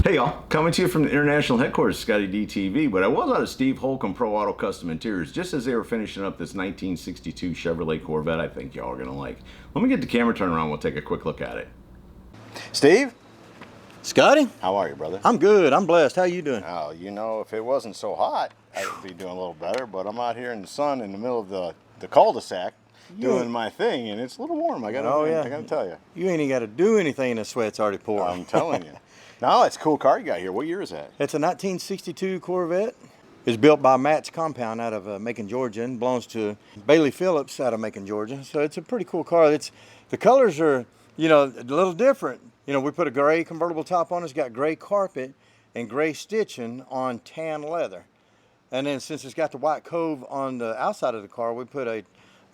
Hey y'all, coming to you from the international headquarters, ScottieDTV, but I was out of Steve Holcomb Pro Auto Custom Interiors just as they were finishing up this 1962 Chevrolet Corvette I think y'all are going to like. Let me get the camera turned around, we'll take a quick look at it. Steve? Scotty? How are you, brother? I'm good, I'm blessed. How you doing? Oh, you know, if it wasn't so hot, I would be doing a little better, but I'm out here in the sun in the middle of the cul-de-sac doing my thing, and it's a little warm, I gotta tell you. You ain't even got to do anything and the sweat's already pouring. I'm telling you. No, it's a cool car you got here. What year is that? It's a 1962 Corvette. It's built by Matt's Compound out of Macon, Georgia, and belongs to Bailey Phillips out of Macon, Georgia. So it's a pretty cool car. The colors are, you know, a little different. You know, we put a gray convertible top on it. It's got gray carpet and gray stitching on tan leather. And then since it's got the white cove on the outside of the car, we put a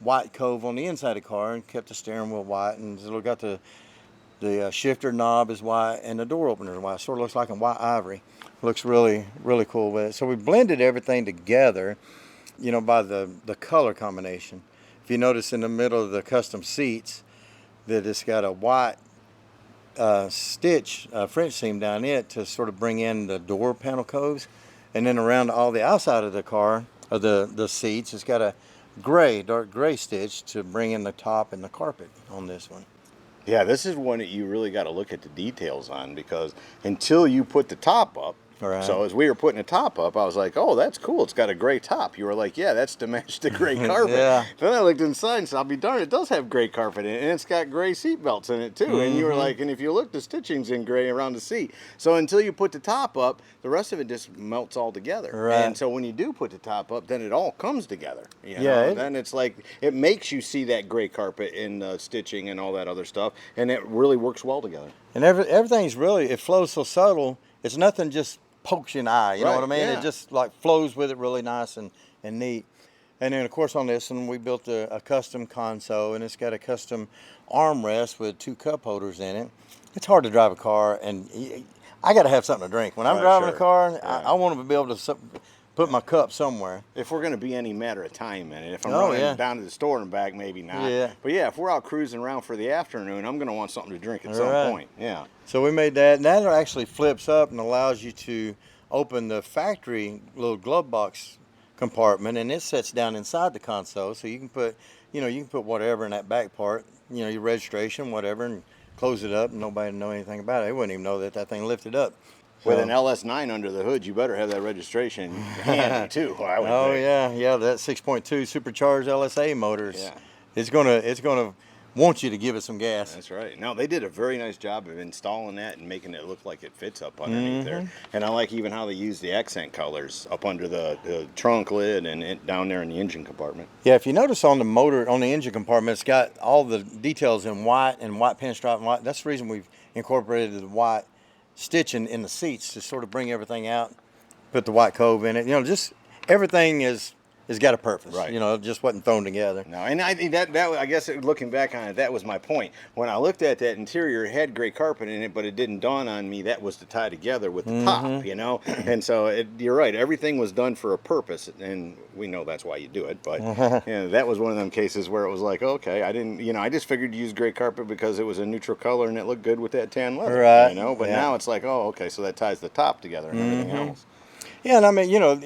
white cove on the inside of the car and kept the steering wheel white. And it's got the shifter knob is white and the door opener is white. Sort of looks like a white ivory. Looks really, really cool with it. So we blended everything together, you know, by the color combination. If you notice in the middle of the custom seats that it's got a white stitch, French seam down it to sort of bring in the door panel coves. And then around all the outside of the car, or the seats, it's got a gray, dark gray stitch to bring in the top and the carpet on this one. Yeah, this is one that you really got to look at the details on, because until you put the top up, right. So as we were putting the top up, I was like, oh, that's cool. It's got a gray top. You were like, yeah, that's to match the gray carpet. Yeah. Then I looked inside and said, I'll be darned, it does have gray carpet in it, and it's got gray seat belts in it too. Mm-hmm. And you were like, and if you look, the stitching's in gray around the seat. So until you put the top up, the rest of it just melts all together. Right. And so when you do put the top up, then it all comes together. You know? Yeah. Then it's like, it makes you see that gray carpet in the stitching and all that other stuff, and it really works well together. And everything's really, it flows so subtle, it's nothing just pokes you in the eye, you know Right, what I mean? yeah. It just like flows with it really nice and neat. And then of course on this one we built a custom console, and it's got a custom armrest with 2 cup holders in it. It's hard to drive a car, and I got to have something to drink. When I'm driving a car, yeah. I want to be able to put my cup somewhere. If we're going to be any matter of time in it, if I'm Oh, running yeah. down to the store and back, maybe not. Yeah. But yeah, if we're out cruising around for the afternoon, I'm going to want something to drink at some Right. point. Yeah. So we made that, and that actually flips up and allows you to open the factory little glove box compartment, and it sits down inside the console, so you can put, you know, you can put whatever in that back part, you know, your registration, whatever, and close it up, and nobody would know anything about it. They wouldn't even know that thing lifted up. With an LS9 under the hood, you better have that registration handy too. I would think. Yeah, that 6.2 supercharged LSA motors. Yeah. It's gonna want you to give it some gas. That's right. No, they did a very nice job of installing that and making it look like it fits up underneath there. And I like even how they use the accent colors up under the trunk lid and down there in the engine compartment. Yeah, if you notice on the motor, on the engine compartment, it's got all the details in white and white pinstripe and white. That's the reason we've incorporated the white stitching in the seats to sort of bring everything out, put the white cove in it. You know, just everything is got a purpose. Right. You know, it just wasn't thrown together. No, and I think that I guess looking back on it, that was my point. When I looked at that interior, it had gray carpet in it, but it didn't dawn on me that was to tie together with the top, you know? And so you're right, everything was done for a purpose, and we know that's why you do it, but you know, that was one of them cases where it was like, okay, I didn't, you know, I just figured to use gray carpet because it was a neutral color and it looked good with that tan leather, Right. you know? But now it's like, oh, okay, so that ties the top together and everything else. Yeah, and I mean, you know,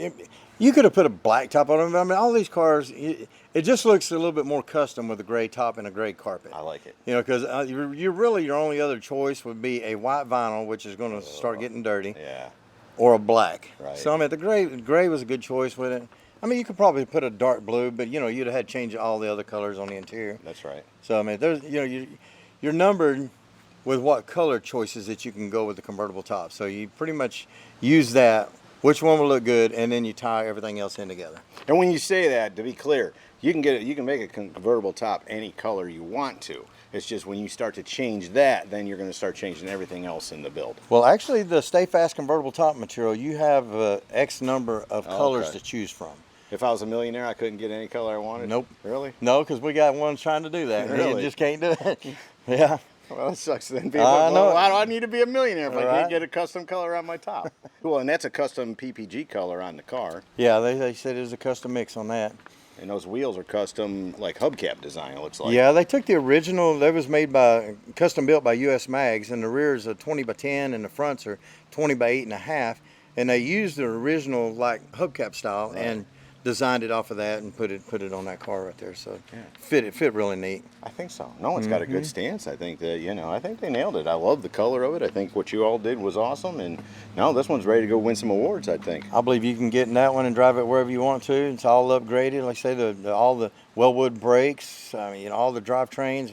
you could have put a black top on them. I mean, all these cars, it just looks a little bit more custom with a gray top and a gray carpet. I like it. You know, because your only other choice would be a white vinyl, which is going to start getting dirty, Yeah. or a black. Right. So I mean, the gray was a good choice with it. I mean, you could probably put a dark blue, but you know, you'd have had to change all the other colors on the interior. That's right. So I mean, there's, you know, you're numbered with what color choices that you can go with the convertible top. So you pretty much use that. Which one will look good, and then you tie everything else in together. And when you say that, to be clear, you can make a convertible top any color you want to. It's just when you start to change that, then you're going to start changing everything else in the build. Well, actually, the Stay Fast convertible top material, you have X number of colors to choose from. If I was a millionaire, I couldn't get any color I wanted? Nope. Really? No, because we got one trying to do that. Really? You just can't do it. Yeah. Well, that sucks then. I know. Why do I need to be a millionaire if I Right. can't get a custom color on my top? Well, and that's a custom PPG color on the car. Yeah, they said it was a custom mix on that. And those wheels are custom, like hubcap design, it looks like. Yeah, they took the original, that was made by, custom built by US Mags, and the rear is a 20 by 10 and the fronts are 20 by 8.5. And they used the original like hubcap style and designed it off of that and put it on that car right there. So it fit really neat. I think so. No, it's got a good stance. I think that, you know, I think they nailed it. I love the color of it. I think what you all did was awesome. And no, this one's ready to go win some awards, I think. I believe you can get in that one and drive it wherever you want to. It's all upgraded. Like I say, all the Wellwood brakes, I mean, you know, all the drivetrains,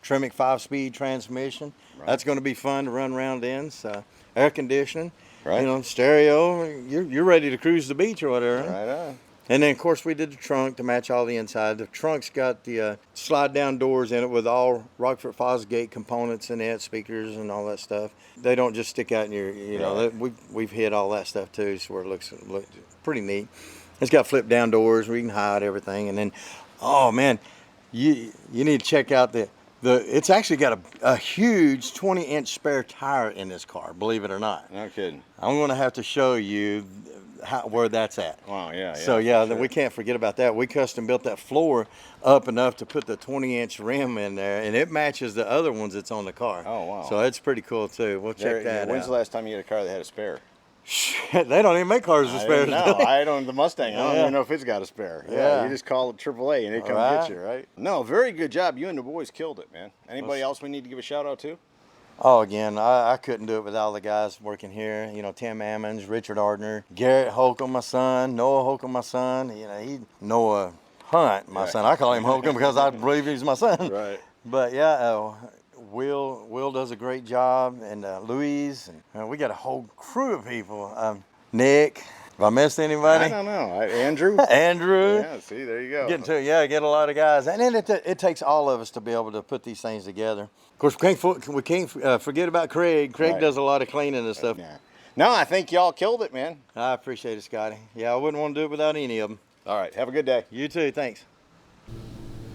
Tremec 5-speed transmission. Right. That's going to be fun to run around in. So, air conditioning, you know, stereo. You're ready to cruise the beach or whatever. Right on. And then, of course, we did the trunk to match all the inside. The trunk's got the slide-down doors in it with all Rockford Fosgate components in it, speakers and all that stuff. They don't just stick out in your, you know, we've hid all that stuff too, so it looks pretty neat. It's got flip-down doors where you can hide everything. And then, oh man, you need to check out it's actually got a huge 20-inch spare tire in this car, believe it or not. No kidding. I'm going to have to show you where that's at. Wow, yeah. So we can't forget about that. We custom built that floor up enough to put the 20-inch rim in there, and it matches the other ones that's on the car. Oh, wow. So it's pretty cool too. We'll check that out. When's the last time you had a car that had a spare? Shit, they don't even make cars with spares. No, I don't. The Mustang, I don't even know if it's got a spare. Yeah, you just call it AAA and it comes get you, right? No, very good job. You and the boys killed it, man. Anybody else we need to give a shout out to? Oh, again, I couldn't do it without all the guys working here. You know, Tim Ammons, Richard Ardner, Garrett Holcomb, my son, Noah Holcomb, my son. You know, Noah Hunt, my son. I call him Holcomb because I believe he's my son. Right. But yeah, Will does a great job, and Louise, and we got a whole crew of people. Nick, have I missed anybody? I don't know. Andrew? Andrew. Yeah, see, there you go. Get a lot of guys. And then it takes all of us to be able to put these things together. Of course, we can't forget about Craig. Craig does a lot of cleaning and stuff. Yeah. No, I think y'all killed it, man. I appreciate it, Scotty. Yeah, I wouldn't want to do it without any of them. All right, have a good day. You too, thanks.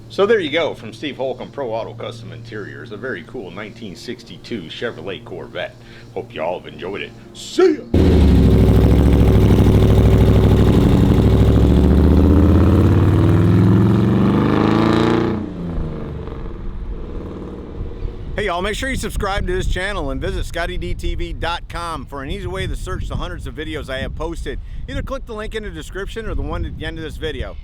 So there you go, from Steve Holcomb, Pro Auto Custom Interiors, a very cool 1962 Chevrolet Corvette. Hope you all have enjoyed it. See ya! Hey y'all, make sure you subscribe to this channel and visit ScottieDTV.com for an easy way to search the hundreds of videos I have posted. Either click the link in the description or the one at the end of this video.